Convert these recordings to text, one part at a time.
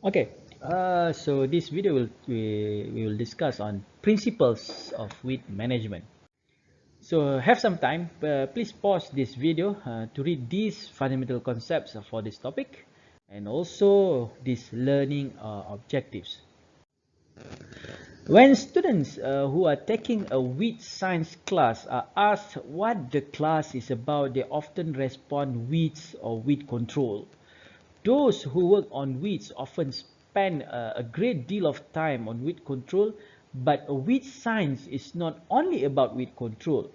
Okay, so this video we will discuss on principles of weed management. So have some time, please pause this video to read these fundamental concepts for this topic and also these learning objectives. When students who are taking a weed science class are asked what the class is about, they often respond weeds or weed control. Those who work on weeds often spend a great deal of time on weed control, but weed science is not only about weed control.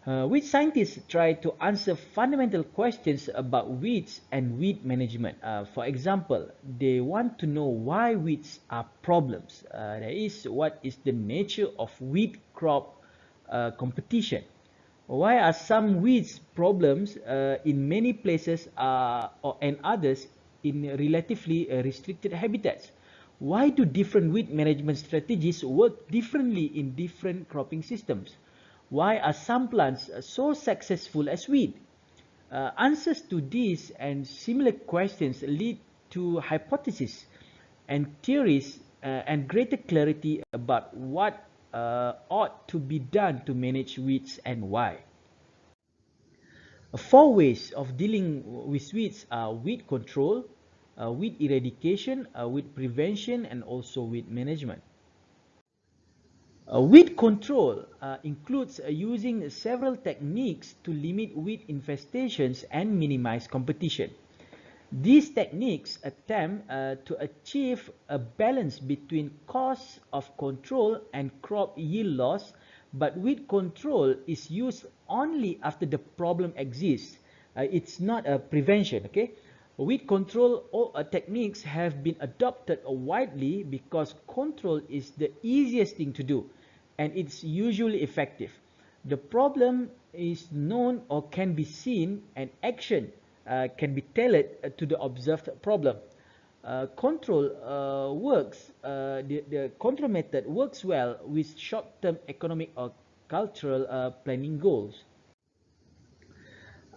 Weed scientists try to answer fundamental questions about weeds and weed management. For example, they want to know why weeds are problems. That is, what is the nature of weed crop competition? Why are some weeds problems in many places and others in relatively restricted habitats? Why do different weed management strategies work differently in different cropping systems? Why are some plants so successful as weed? Answers to these and similar questions lead to hypotheses and theories and greater clarity about what ought to be done to manage weeds and why. Four ways of dealing with weeds are weed control, weed eradication, weed prevention, and also weed management. Weed control includes using several techniques to limit weed infestations and minimize competition. These techniques attempt to achieve a balance between costs of control and crop yield loss, but weed control is used only after the problem exists. It's not a prevention, okay? Weed control techniques have been adopted widely because control is the easiest thing to do and it's usually effective. The problem is known or can be seen, and action can be tailored to the observed problem. The control method works well with short-term economic or cultural planning goals.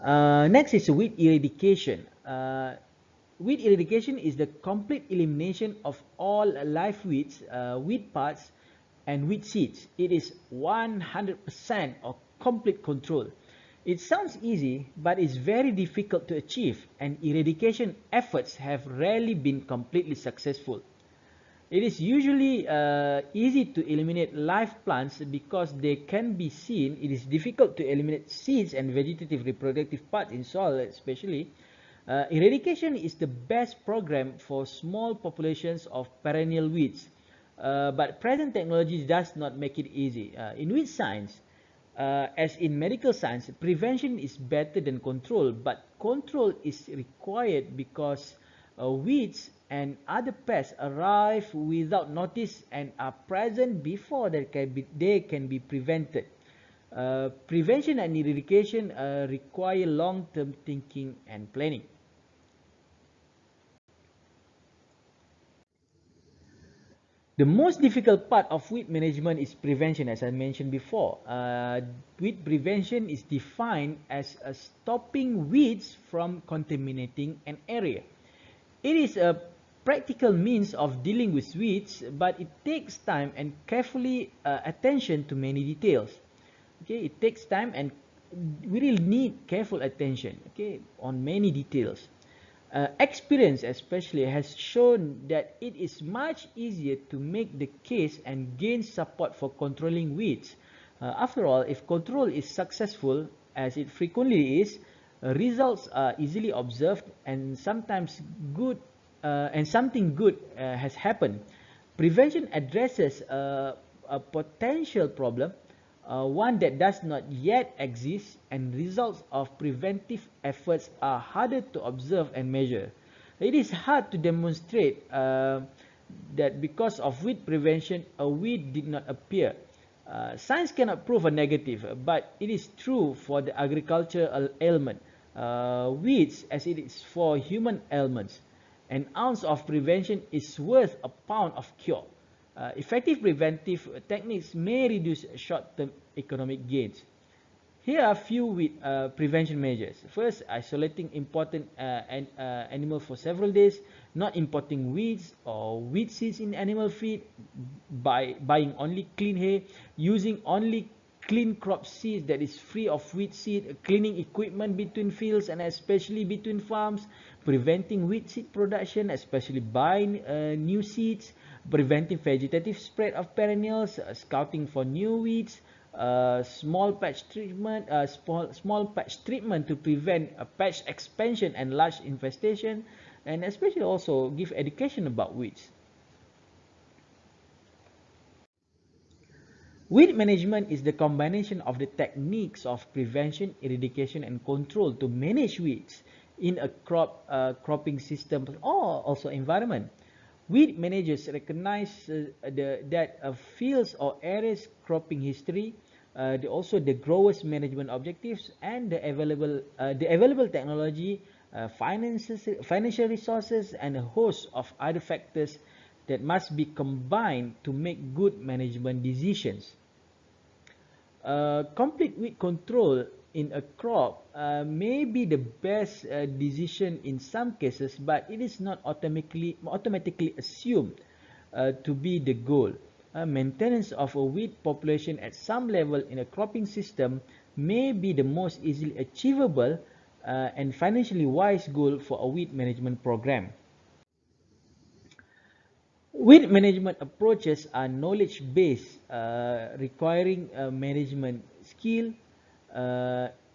Next is weed eradication. Weed eradication is the complete elimination of all live weeds, weed parts, and weed seeds. It is 100% of complete control. It sounds easy, but it's very difficult to achieve, and eradication efforts have rarely been completely successful. It is usually easy to eliminate live plants because they can be seen. It is difficult to eliminate seeds and vegetative reproductive parts in soil especially. Eradication is the best program for small populations of perennial weeds. But present technology does not make it easy. In weed science, as in medical science, prevention is better than control, but control is required because weeds and other pests arrive without notice and are present before they can be prevented. Prevention and eradication require long-term thinking and planning. The most difficult part of weed management is prevention, as I mentioned before. Weed prevention is defined as stopping weeds from contaminating an area. It is a practical means of dealing with weeds, but it takes time and carefully attention to many details. Okay, it takes time and we really need careful attention. Okay, on many details. Experience especially has shown that it is much easier to make the case and gain support for controlling weeds. After all, if control is successful, as it frequently is, results are easily observed and sometimes good and something good has happened. Prevention addresses a potential problem, one that does not yet exist, and results of preventive efforts are harder to observe and measure. It is hard to demonstrate that because of weed prevention, a weed did not appear. Science cannot prove a negative, but it is true for the agricultural ailment, weeds, as it is for human ailments. An ounce of prevention is worth a pound of cure. Effective preventive techniques may reduce short-term economic gains. Here are a few weed prevention measures. First, isolating important animals for several days, not importing weeds or weed seeds in animal feed, buying only clean hay, using only clean crop seeds that is free of weed seed, cleaning equipment between fields and especially between farms, preventing weed seed production, especially buying new seeds, preventing vegetative spread of perennials, scouting for new weeds, small patch treatment, small patch treatment to prevent patch expansion and large infestation, and especially also give education about weeds. Weed management is the combination of the techniques of prevention, eradication, and control to manage weeds in a cropping system or also environment. Weed managers recognize that fields or areas cropping history, also the growers management objectives, and the available technology, financial resources, and a host of other factors that must be combined to make good management decisions. Complete weed control in a crop may be the best decision in some cases, but it is not automatically assumed to be the goal. Maintenance of a weed population at some level in a cropping system may be the most easily achievable and financially wise goal for a weed management program. Weed management approaches are knowledge-based, requiring management skill,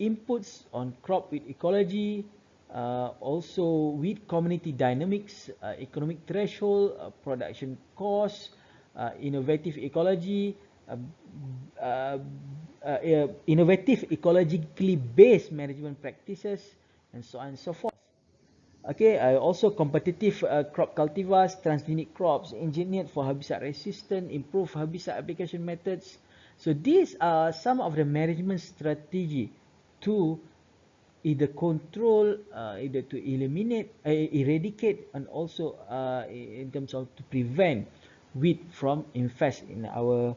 inputs on crop weed ecology, also weed community dynamics, economic threshold, production costs, innovative ecology, innovative ecologically based management practices, and so on and so forth. Okay, also competitive crop cultivars, transgenic crops, engineered for herbicide resistant, improved herbicide application methods. So these are some of the management strategy to either control, either to eliminate, eradicate, and also in terms of to prevent weed from infest in our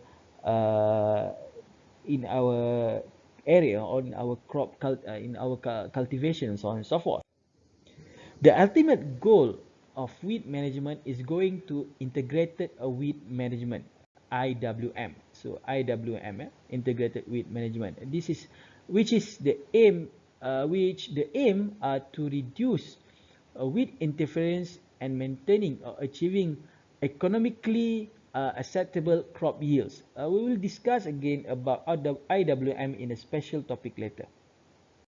area or in our cultivation and so on and so forth. The ultimate goal of weed management is going to integrated weed management, IWM. So IWM, integrated weed management. This is which is the aim, to reduce weed interference and maintaining or achieving economically acceptable crop yields. We will discuss again about IWM in a special topic later.